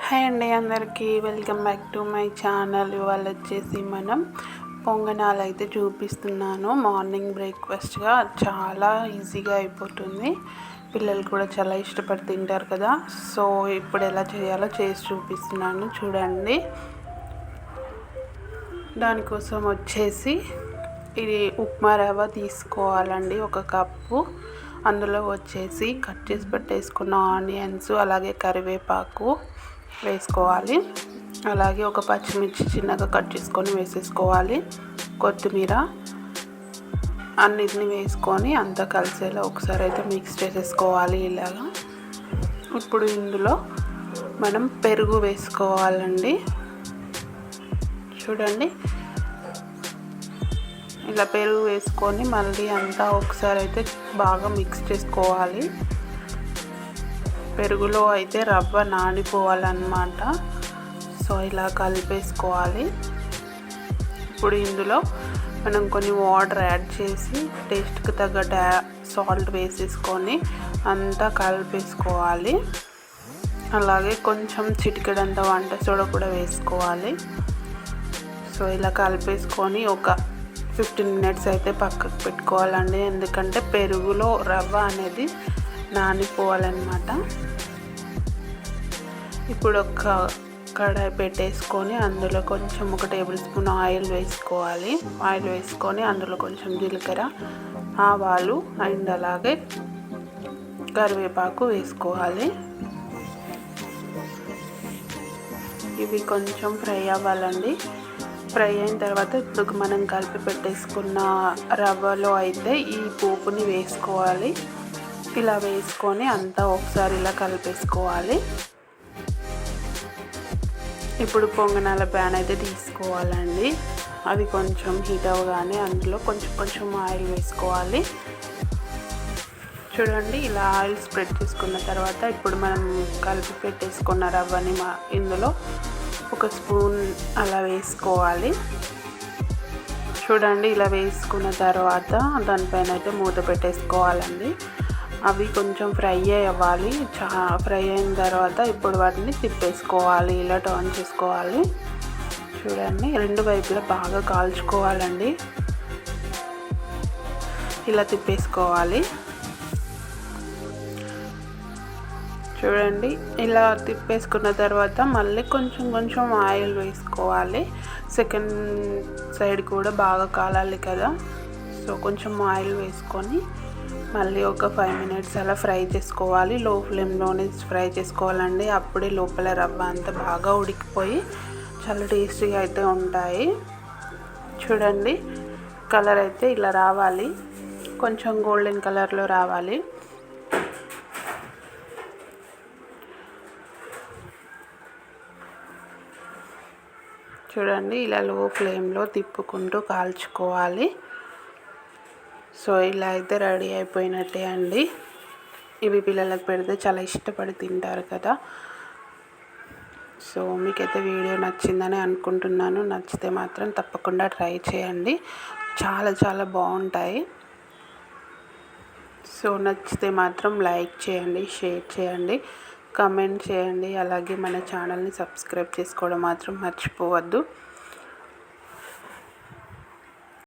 Hi అండి, అందరికీ welcome back to my channel. ఇవాళ వచ్చేసి మనం పొంగనాలు అయితే చూపిస్తున్నాను. మార్నింగ్ బ్రేక్ఫాస్ట్గా చాలా ఈజీగా అయిపోతుంది. పిల్లలు కూడా చాలా ఇష్టపడి తింటారు కదా. సో ఇప్పుడు ఎలా చేయాలో చేసి చూపిస్తున్నాను, చూడండి. దానికోసం వచ్చేసి ఇది ఉప్మా రవ్వ తీసుకోవాలండి, 1 కప్పు. అందులో వచ్చేసి కట్ చేసి పెట్టేసుకున్న ఆనియన్స్, అలాగే కరివేపాకు వేసుకోవాలి. అలాగే ఒక పచ్చిమిర్చి చిన్నగా కట్ చేసుకొని వేసేసుకోవాలి. కొత్తిమీర అన్నిటిని వేసుకొని అంతా కలిసేలా ఒకసారి అయితే మిక్స్ చేసేసుకోవాలి ఇలాగా. ఇప్పుడు ఇందులో మనం పెరుగు వేసుకోవాలండి. చూడండి, ఇలా పెరుగు వేసుకొని మళ్ళీ అంతా ఒకసారి అయితే బాగా మిక్స్ చేసుకోవాలి. పెరుగులో అయితే రవ్వ నానిపోవాలన్నమాట. సో ఇలా కలిపేసుకోవాలి. ఇప్పుడు ఇందులో మనం కొన్ని వాటర్ యాడ్ చేసి టేస్ట్కి తగ్గ సాల్ట్ వేసేసుకొని అంతా కలిపేసుకోవాలి. అలాగే కొంచెం చిటికెడంత వంట సోడా కూడా వేసుకోవాలి. సో ఇలా కలిపేసుకొని ఒక 15 మినిట్స్ అయితే పక్కకు పెట్టుకోవాలండి. ఎందుకంటే పెరుగులో రవ్వ అనేది నానిపోవాలన్నమాట. ఇప్పుడు ఒక కడాయి పెట్టేసుకొని అందులో కొంచెం 1 టేబుల్ స్పూన్ ఆయిల్ వేసుకోవాలి. ఆయిల్ వేసుకొని అందులో కొంచెం జీలకర్ర, ఆవాలు అండ్ అలాగే కరివేపాకు వేసుకోవాలి. ఇవి కొంచెం ఫ్రై అవ్వాలండి. ఫ్రై అయిన తర్వాత ఇప్పుడు మనం కలిపి పెట్టేసుకున్న రవ్వలో అయితే ఈ పోపుని వేసుకోవాలి. ఇలా వేసుకొని అంతా ఒకసారి ఇలా కలిపేసుకోవాలి. ఇప్పుడు పొంగనాల ప్యాన్ అయితే తీసుకోవాలండి. అది కొంచెం హీట్ అవ్వగానే అందులో కొంచెం ఆయిల్ వేసుకోవాలి. చూడండి, ఇలా ఆయిల్ స్ప్రెడ్ చేసుకున్న తర్వాత ఇప్పుడు మనం కలిపి పెట్టేసుకున్న రవ్వని ఇందులో 1 స్పూన్ అలా వేసుకోవాలి. చూడండి, ఇలా వేసుకున్న తర్వాత దానిపైన అయితే మూత పెట్టేసుకోవాలండి. అవి కొంచెం ఫ్రై అవ్వాలి. ఫ్రై అయిన తర్వాత ఇప్పుడు వాటిని తిప్పేసుకోవాలి, ఇలా టర్న్ చేసుకోవాలి. చూడండి, 2 వైపులా బాగా కాల్చుకోవాలండి. ఇలా తిప్పేసుకోవాలి. చూడండి, ఇలా తిప్పేసుకున్న తర్వాత మళ్ళీ కొంచెం ఆయిల్ వేసుకోవాలి. సెకండ్ సైడ్ కూడా బాగా కాలాలి కదా. సో కొంచెం ఆయిల్ వేసుకొని మళ్ళీ ఒక 5 మినిట్స్ అలా ఫ్రై చేసుకోవాలి. లో ఫ్లేమ్లోనే ఫ్రై చేసుకోవాలండి. అప్పుడే లోపల రవ్వ అంతా బాగా ఉడికిపోయి చాలా టేస్టీగా అయితే ఉంటాయి. చూడండి, కలర్ అయితే ఇలా రావాలి, కొంచెం గోల్డెన్ కలర్లో రావాలి. చూడండి, ఇలా లో ఫ్లేమ్లో తిప్పుకుంటూ కాల్చుకోవాలి. సో ఇలా అయితే రెడీ అయిపోయినట్టే అండి. ఇవి పిల్లలకు పెడితే చాలా ఇష్టపడి తింటారు కదా. సో మీకైతే వీడియో నచ్చిందని అనుకుంటున్నాను. నచ్చితే మాత్రం తప్పకుండా ట్రై చేయండి, చాలా బాగుంటాయి. సో నచ్చితే మాత్రం లైక్ చేయండి, షేర్ చేయండి, కమెంట్ చేయండి. అలాగే మన ఛానల్ని సబ్స్క్రైబ్ చేసుకోవడం మాత్రం మర్చిపోవద్దు.